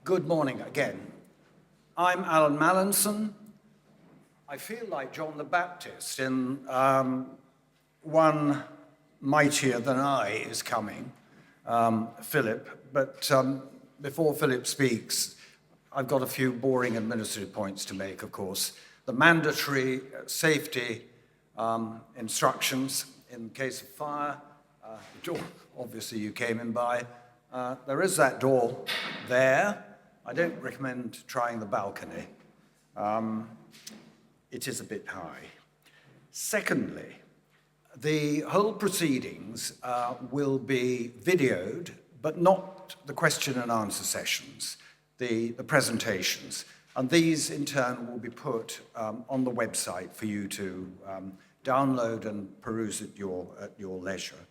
Good morning again. I'm Allan Mallinson. I feel like John the Baptist in One Mightier Than I is coming, Philip. But before Philip speaks, I've got a few boring administrative points to make, of course. The mandatory safety instructions in case of fire, the door, obviously you came in by. There is that door there. I don't recommend trying the balcony. It is a bit high. Secondly, the whole proceedings will be videoed, but not the question and answer sessions, the presentations. And these, in turn, will be put on the website for you to download and peruse at your leisure.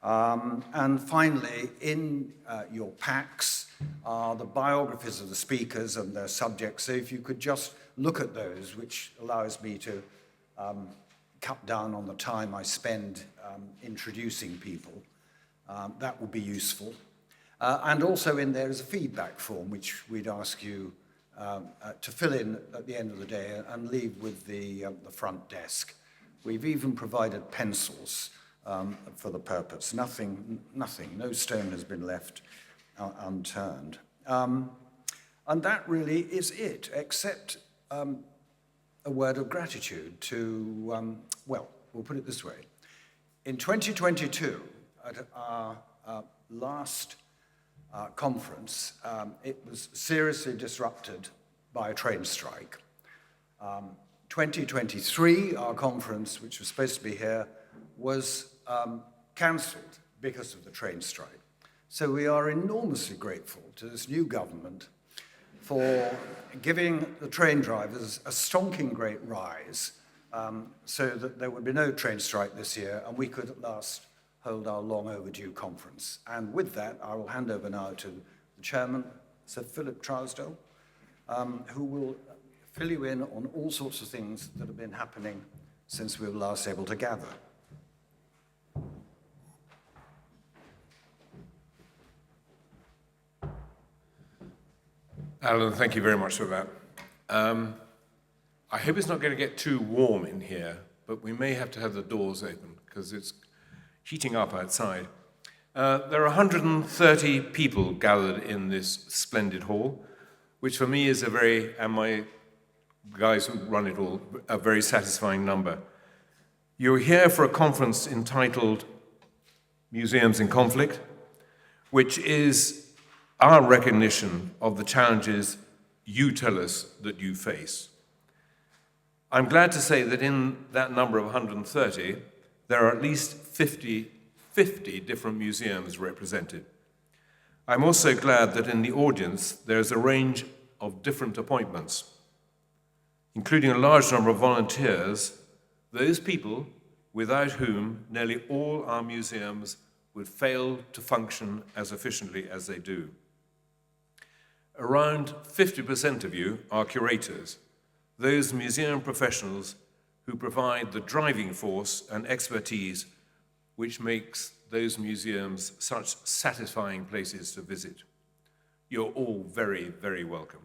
And finally, in your packs are the biographies of the speakers and their subjects. So if you could just look at those, which allows me to cut down on the time I spend introducing people, that would be useful. And also in there is a feedback form, which we'd ask you to fill in at the end of the day and leave with the front desk. We've even provided pencils for the purpose. Nothing, no stone has been left unturned. And that really is it, except a word of gratitude to, well, we'll put it this way. In 2022, at our last conference, it was seriously disrupted by a train strike. 2023, our conference, which was supposed to be here, was cancelled because of the train strike. So we are enormously grateful to this new government for giving the train drivers a stonking great rise so that there would be no train strike this year and we could at last hold our long overdue conference. And with that, I will hand over now to the chairman, Sir Philip Trousdell, who will fill you in on all sorts of things that have been happening since we were last able to gather. Alan, thank you very much for that. I hope it's not going to get too warm in here, but we may have to have the doors open because it's heating up outside. There are 130 people gathered in this splendid hall, which for me is and my guys who run it all, a very satisfying number. You're here for a conference entitled Museums in Conflict, which is our recognition of the challenges you tell us that you face. I'm glad to say that in that number of 130, there are at least 50 different museums represented. I'm also glad that in the audience, there's a range of different appointments, including a large number of volunteers, those people without whom nearly all our museums would fail to function as efficiently as they do. Around 50% of you are curators, those museum professionals who provide the driving force and expertise which makes those museums such satisfying places to visit. You're all very, very welcome.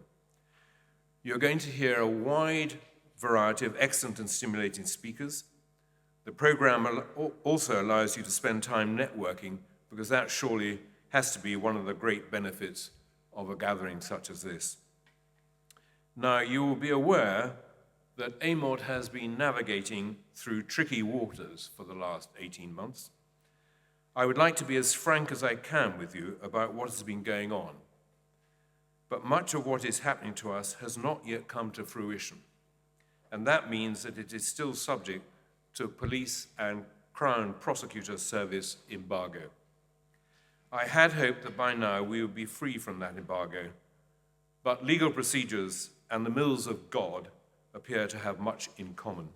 You're going to hear a wide variety of excellent and stimulating speakers. The program also allows you to spend time networking because that surely has to be one of the great benefits of a gathering such as this. Now, you will be aware that AMOT has been navigating through tricky waters for the last 18 months. I would like to be as frank as I can with you about what has been going on, but much of what is happening to us has not yet come to fruition, and that means that it is still subject to police and Crown Prosecutor Service embargo. I had hoped that by now we would be free from that embargo, but legal procedures and the mills of God appear to have much in common.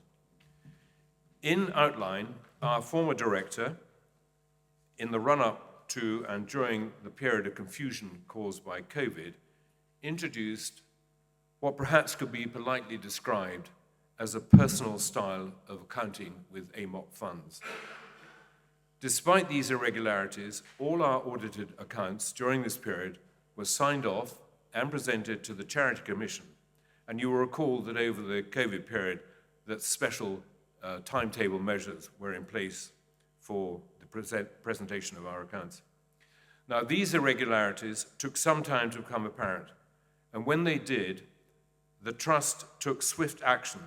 In outline, our former director, in the run-up to and during the period of confusion caused by COVID, introduced what perhaps could be politely described as a personal style of accounting with AMOT funds. Despite these irregularities, all our audited accounts during this period were signed off and presented to the Charity Commission. And you will recall that over the COVID period, that special timetable measures were in place for the presentation of our accounts. Now, these irregularities took some time to become apparent, and when they did, the Trust took swift action,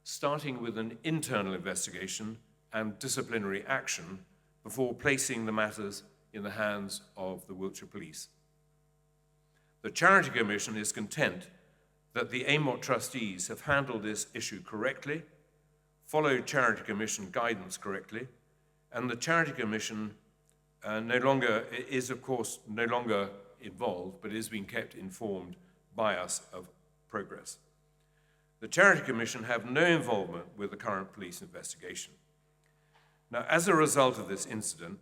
starting with an internal investigation and disciplinary action before placing the matters in the hands of the Wiltshire Police. The Charity Commission is content that the AMOT trustees have handled this issue correctly, followed Charity Commission guidance correctly, and the Charity Commission is, of course, no longer involved, but is being kept informed by us of progress. The Charity Commission have no involvement with the current police investigation. Now, as a result of this incident,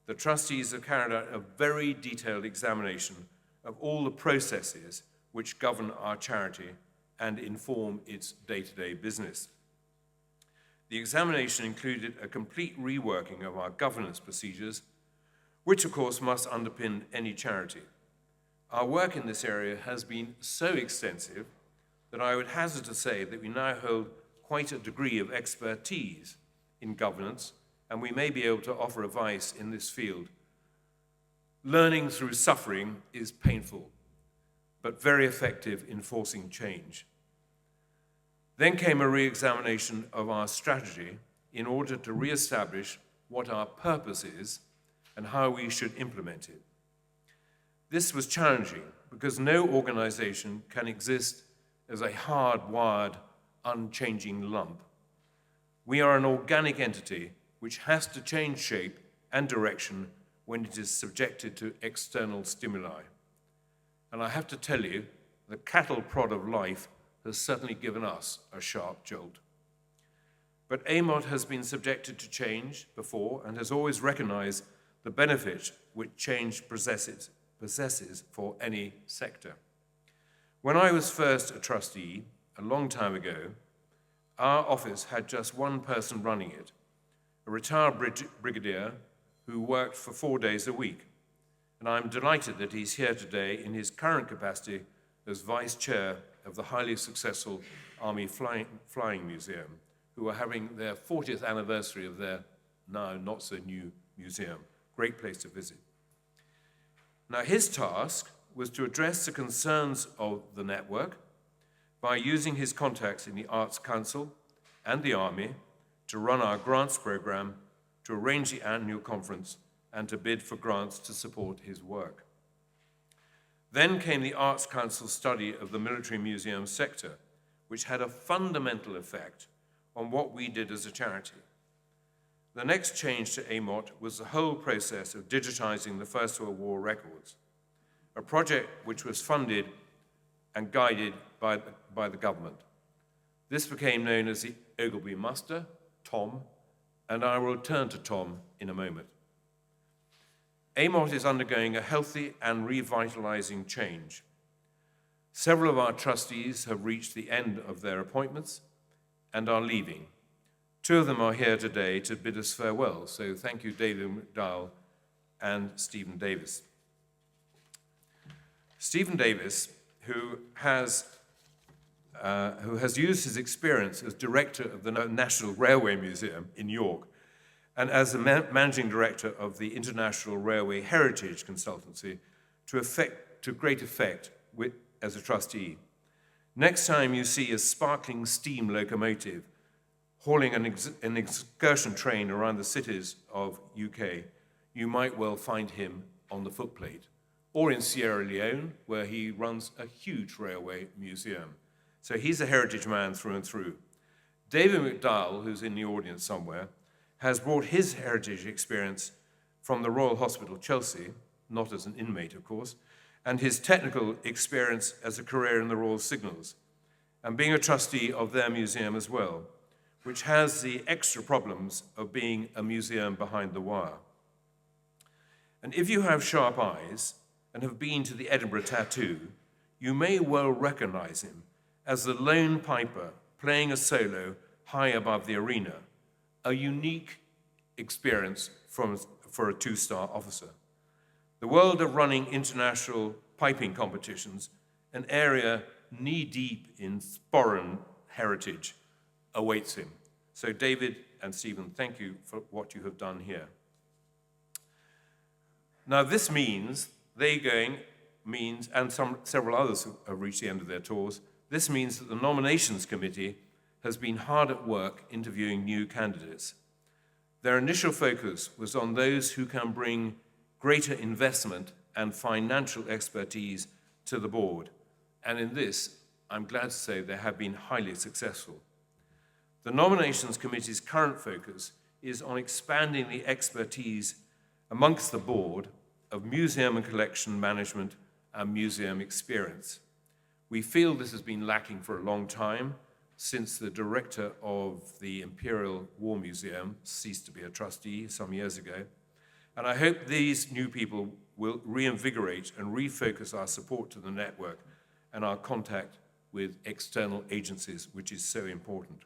the trustees have carried out a very detailed examination of all the processes which govern our charity and inform its day-to-day business. The examination included a complete reworking of our governance procedures, which of course must underpin any charity. Our work in this area has been so extensive that I would hazard to say that we now hold quite a degree of expertise in governance, and we may be able to offer advice in this field. Learning through suffering is painful, but very effective in forcing change. Then came a re-examination of our strategy in order to re-establish what our purpose is and how we should implement it. This was challenging because no organization can exist as a hard-wired, unchanging lump. We are an organic entity which has to change shape and direction when it is subjected to external stimuli. And I have to tell you, the cattle prod of life has certainly given us a sharp jolt. But AMOT has been subjected to change before and has always recognized the benefit which change possesses for any sector. When I was first a trustee, a long time ago, our office had just one person running it, a retired brigadier who worked for 4 days a week. And I'm delighted that he's here today in his current capacity as Vice Chair of the highly successful Army Flying Museum, who are having their 40th anniversary of their now not-so-new museum. Great place to visit. Now, his task was to address the concerns of the network by using his contacts in the Arts Council and the Army to run our grants program, to arrange the annual conference, and to bid for grants to support his work. Then came the Arts Council's study of the military museum sector, which had a fundamental effect on what we did as a charity. The next change to AMOT was the whole process of digitizing the First World War records, a project which was funded and guided by the government. This became known as the Ogilby Muster, Tom, and I will return to Tom in a moment. AMOT is undergoing a healthy and revitalizing change. Several of our trustees have reached the end of their appointments and are leaving. 2 of them are here today to bid us farewell, so thank you, David McDowell and Stephen Davis. Stephen Davis, who has used his experience as director of the National Railway Museum in York and as the managing director of the International Railway Heritage Consultancy to great effect as a trustee. Next time you see a sparkling steam locomotive hauling an excursion train around the cities of UK, you might well find him on the footplate, or in Sierra Leone, where he runs a huge railway museum. So he's a heritage man through and through. David McDowell, who's in the audience somewhere, has brought his heritage experience from the Royal Hospital, Chelsea, not as an inmate, of course, and his technical experience as a career in the Royal Signals, and being a trustee of their museum as well, which has the extra problems of being a museum behind the wire. And if you have sharp eyes and have been to the Edinburgh Tattoo, you may well recognize him as the lone piper playing a solo high above the arena, a unique experience for a 2-star officer. The world of running international piping competitions an area knee-deep in foreign heritage awaits him. So David and Stephen, thank you for what you have done here. Now this means, and several others who have reached the end of their tours, this means that the nominations committee has been hard at work interviewing new candidates. Their initial focus was on those who can bring greater investment and financial expertise to the board. And in this, I'm glad to say they have been highly successful. The nominations committee's current focus is on expanding the expertise amongst the board of museum and collection management and museum experience. We feel this has been lacking for a long time, since the director of the Imperial War Museum ceased to be a trustee some years ago. And I hope these new people will reinvigorate and refocus our support to the network and our contact with external agencies, which is so important.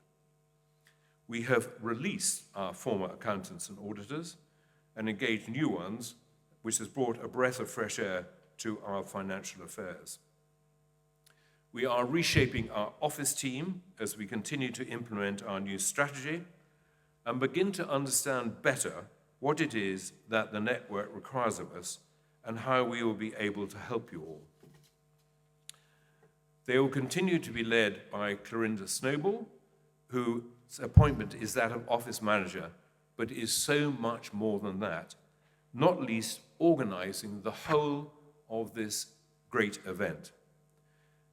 We have released our former accountants and auditors and engaged new ones, which has brought a breath of fresh air to our financial affairs. We are reshaping our office team as we continue to implement our new strategy and begin to understand better what it is that the network requires of us and how we will be able to help you all. They will continue to be led by Clorinda Snowball, whose appointment is that of office manager, but is so much more than that, not least organizing the whole of this great event.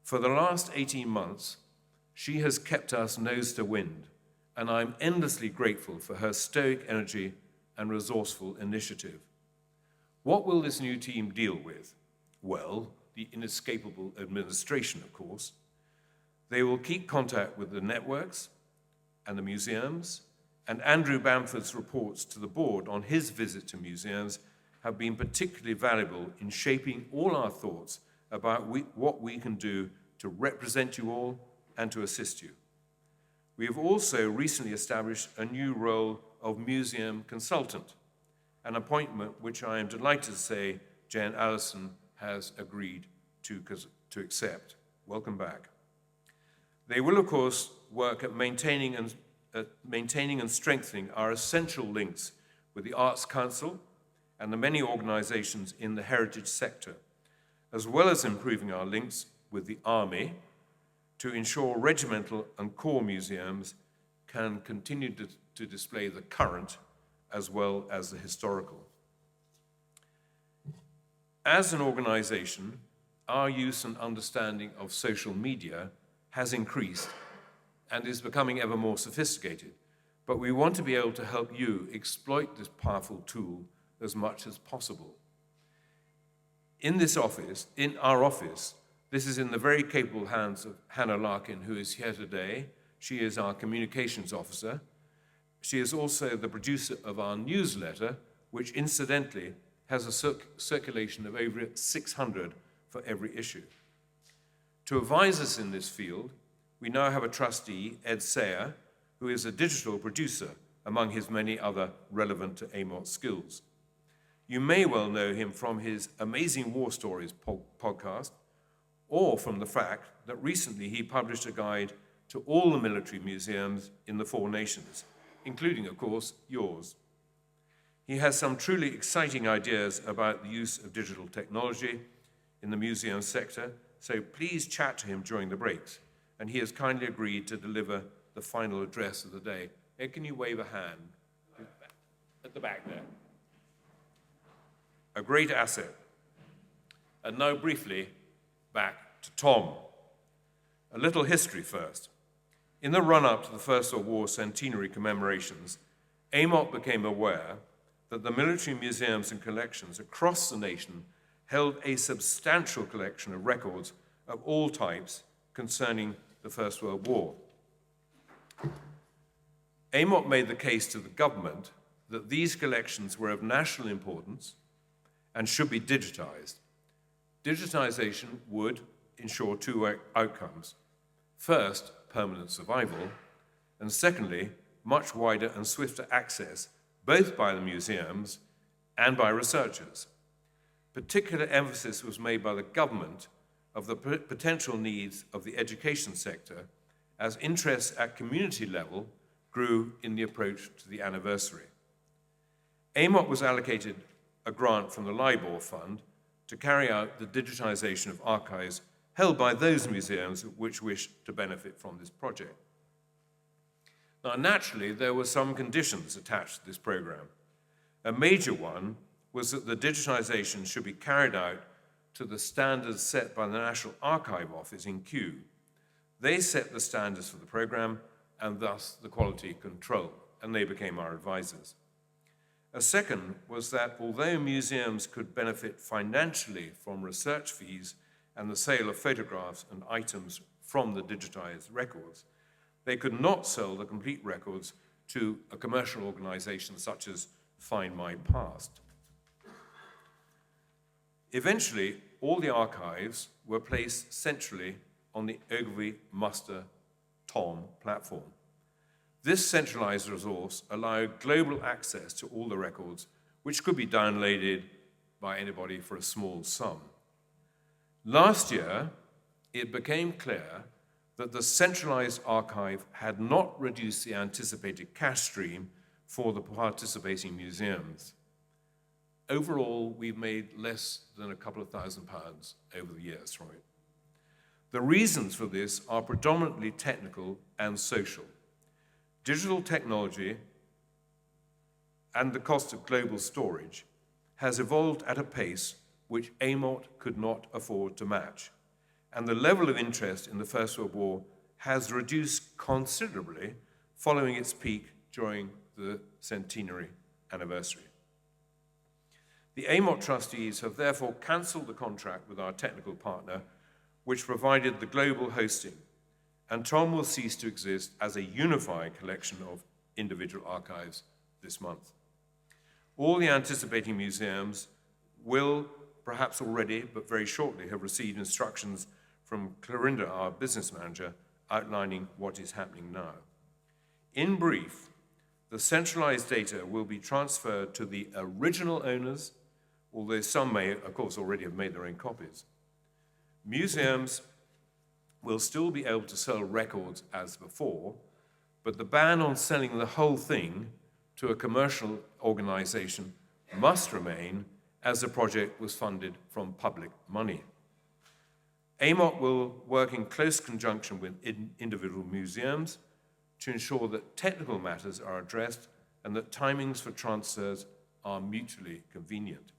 For the last 18 months, she has kept us nose to wind, and I'm endlessly grateful for her stoic energy and resourceful initiative. What will this new team deal with? Well, the inescapable administration, of course. They will keep contact with the networks and the museums, and Andrew Bamford's reports to the board on his visit to museums have been particularly valuable in shaping all our thoughts about what we can do to represent you all and to assist you. We have also recently established a new role of museum consultant, an appointment which I am delighted to say Jan Allison has agreed to accept. Welcome back. They will, of course, work at maintaining and strengthening our essential links with the Arts Council and the many organizations in the heritage sector, as well as improving our links with the Army to ensure regimental and corps museums can continue to display the current as well as the historical. As an organization, our use and understanding of social media has increased and is becoming ever more sophisticated, but we want to be able to help you exploit this powerful tool as much as possible. In our office, this is in the very capable hands of Hannah Larkin, who is here today. She is our communications officer. She is also the producer of our newsletter, which incidentally has a circulation of over 600 for every issue. To advise us in this field, we now have a trustee, Ed Sayer, who is a digital producer among his many other relevant to AMOT skills. You may well know him from his Amazing War Stories podcast, or from the fact that recently he published a guide to all the military museums in the 4 nations, including, of course, yours. He has some truly exciting ideas about the use of digital technology in the museum sector, so please chat to him during the breaks. And he has kindly agreed to deliver the final address of the day. Ed, can you wave a hand? At the back there. A great asset. And now briefly, back to Tom. A little history first. In the run-up to the First World War centenary commemorations, AMOT became aware that the military museums and collections across the nation held a substantial collection of records of all types concerning the First World War. AMOT made the case to the government that these collections were of national importance and should be digitized. Digitization would ensure 2 outcomes. First, permanent survival, and secondly, much wider and swifter access, both by the museums and by researchers. Particular emphasis was made by the government of the potential needs of the education sector as interest at community level grew in the approach to the anniversary. AMOT was allocated a grant from the LIBOR Fund to carry out the digitization of archives held by those museums which wished to benefit from this project. Now, naturally, there were some conditions attached to this program. A major one was that the digitization should be carried out to the standards set by the National Archive Office in Kew. They set the standards for the program and thus the quality control, and they became our advisors. A second was that although museums could benefit financially from research fees and the sale of photographs and items from the digitized records, they could not sell the complete records to a commercial organization such as Find My Past. Eventually, all the archives were placed centrally on the Ogilby Muster Tom platform. This centralized resource allowed global access to all the records, which could be downloaded by anybody for a small sum. Last year, it became clear that the centralized archive had not reduced the anticipated cash stream for the participating museums. Overall, we've made less than a couple of £1,000 over the years from it. The reasons for this are predominantly technical and social. Digital technology and the cost of global storage has evolved at a pace which AMOT could not afford to match, and the level of interest in the First World War has reduced considerably following its peak during the centenary anniversary. The AMOT trustees have therefore cancelled the contract with our technical partner, which provided the global hosting, and Tom will cease to exist as a unified collection of individual archives this month. All the anticipating museums will, perhaps already, but very shortly, have received instructions from Clorinda, our business manager, outlining what is happening now. In brief, the centralized data will be transferred to the original owners, although some may, of course, already have made their own copies. Museums will still be able to sell records as before, but the ban on selling the whole thing to a commercial organization must remain, as the project was funded from public money. AMOT will work in close conjunction with individual museums to ensure that technical matters are addressed and that timings for transfers are mutually convenient.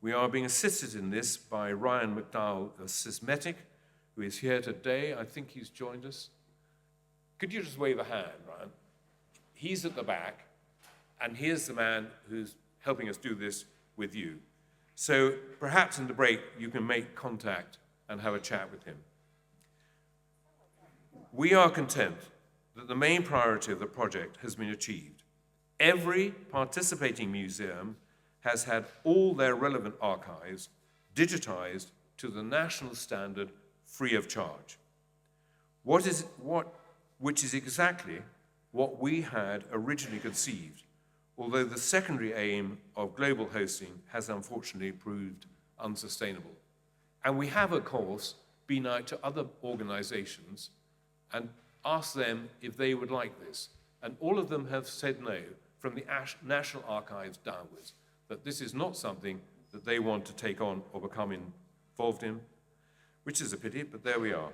We are being assisted in this by Ryan McDowell of Sysmetic, who is here today. I think he's joined us. Could you just wave a hand, Ryan? He's at the back, and here's the man who's helping us do this with you. So perhaps in the break, you can make contact and have a chat with him. We are content that the main priority of the project has been achieved. Every participating museum has had all their relevant archives digitized to the national standard free of charge, which is exactly what we had originally conceived, although the secondary aim of global hosting has unfortunately proved unsustainable. And we have, of course, been out to other organizations and asked them if they would like this. And all of them have said no, from the National Archives downwards, that this is not something that they want to take on or become involved in, which is a pity, but there we are.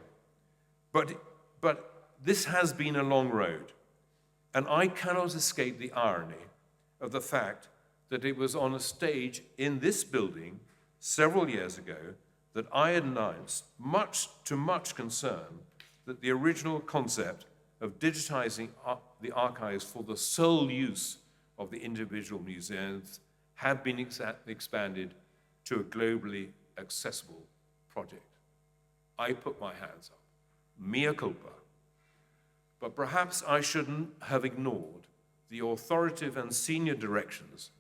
But this has been a long road, and I cannot escape the irony of the fact that it was on a stage in this building several years ago that I announced, much concern, that the original concept of digitizing the archives for the sole use of the individual museums had been expanded to a globally accessible project. I put my hands up. Mea culpa. But perhaps I shouldn't have ignored the authoritative and senior directions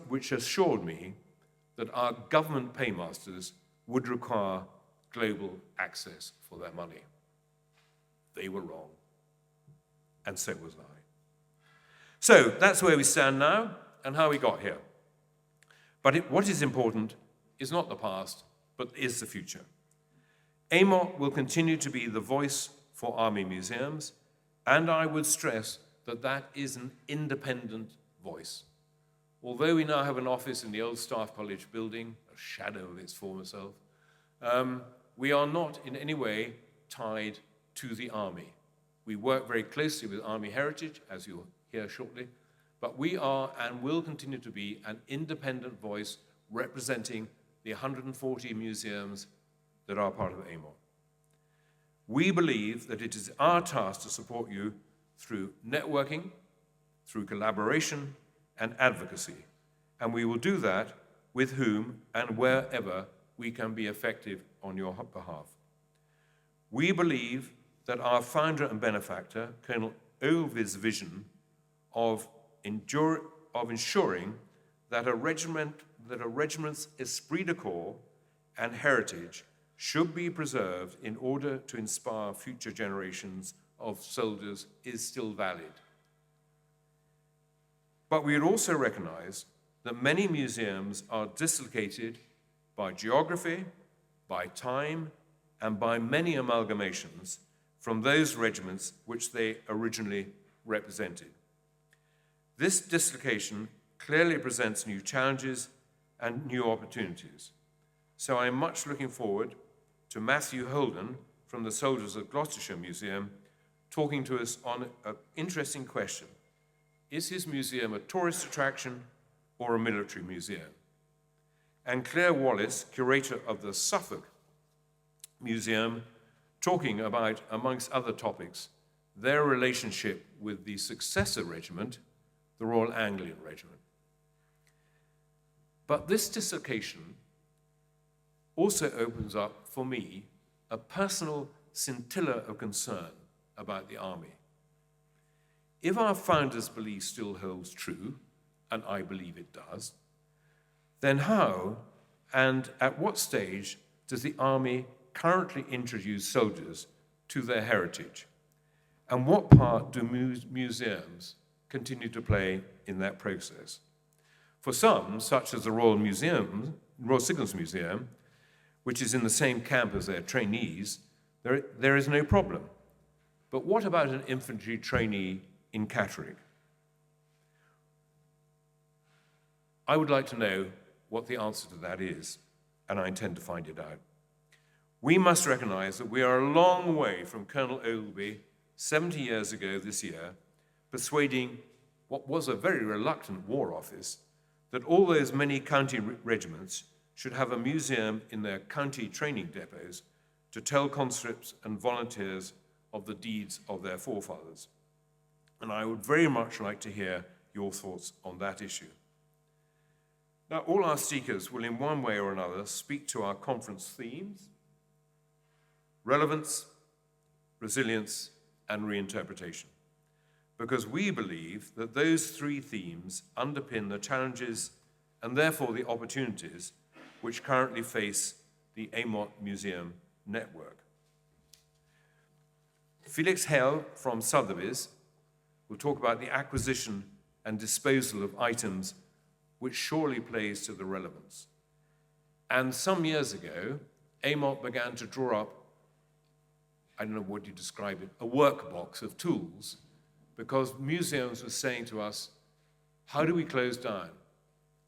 which assured me that our government paymasters would require global access for their money. They were wrong, and so was I. So that's where we stand now and how we got here. But what is important is not the past, but is the future. AMOT will continue to be the voice for Army museums, and I would stress that that is an independent voice. Although we now have an office in the old Staff College building, a shadow of its former self, we are not in any way tied to the Army. We work very closely with Army Heritage, as you'll hear shortly, but we are and will continue to be an independent voice representing the 140 museums that are part of AMOT. We believe that it is our task to support you through networking, through collaboration, and advocacy, and we will do that with whom and wherever we can be effective on your behalf. We believe that our founder and benefactor, Colonel Ogilvy's vision of ensuring that a regiment's esprit de corps and heritage should be preserved in order to inspire future generations of soldiers is still valid. But we would also recognize that many museums are dislocated by geography, by time, and by many amalgamations from those regiments which they originally represented. This dislocation clearly presents new challenges and new opportunities. So I'm much looking forward to Matthew Holden from the Soldiers of Gloucestershire Museum talking to us on an interesting question. Is his museum a tourist attraction or a military museum? And Claire Wallace, curator of the Suffolk Museum, talking about, amongst other topics, their relationship with the successor regiment, the Royal Anglian Regiment. But this dislocation also opens up, for me, a personal scintilla of concern about the Army. If our founders' belief still holds true, and I believe it does, then how and at what stage does the Army currently introduce soldiers to their heritage? And what part do museums continue to play in that process? For some, such as the Royal Signals Museum, which is in the same camp as their trainees, there is no problem. But what about an infantry trainee in Catterick? I would like to know what the answer to that is, and I intend to find it out. We must recognize that we are a long way from Colonel Ogilby, 70 years ago this year, persuading what was a very reluctant War Office that all those many county regiments should have a museum in their county training depots to tell conscripts and volunteers of the deeds of their forefathers. And I would very much like to hear your thoughts on that issue. Now, all our speakers will in one way or another speak to our conference themes: relevance, resilience, and reinterpretation, because we believe that those three themes underpin the challenges and therefore the opportunities which currently face the AMOT Museum network. Felix Hell from Sotheby's will talk about the acquisition and disposal of items, which surely plays to the relevance. And some years ago, AMOT began to draw up, I don't know what you describe it, a workbox of tools, because museums were saying to us, how do we close down?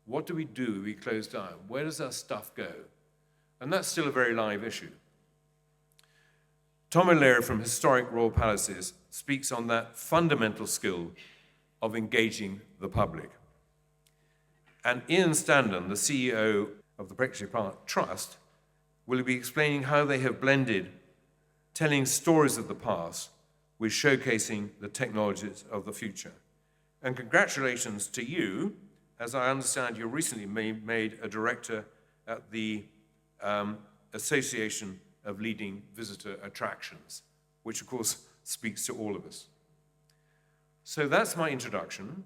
What do we do if we close down? Where does our stuff go? And that's still a very live issue. Tom O'Leary from Historic Royal Palaces speaks on that fundamental skill of engaging the public. And Ian Standen, the CEO of the Brig Trust, will be explaining how they have blended telling stories of the past with showcasing the technologies of the future. And congratulations to you, as I understand you recently made a director at the Association of Leading Visitor Attractions, which of course speaks to all of us. So that's my introduction.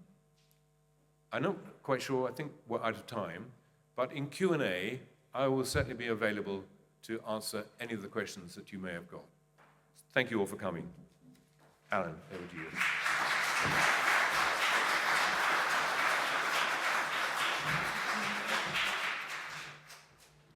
I'm not quite sure, I think we're out of time, but in Q&A, I will certainly be available to answer any of the questions that you may have got. Thank you all for coming. Alan, over to you.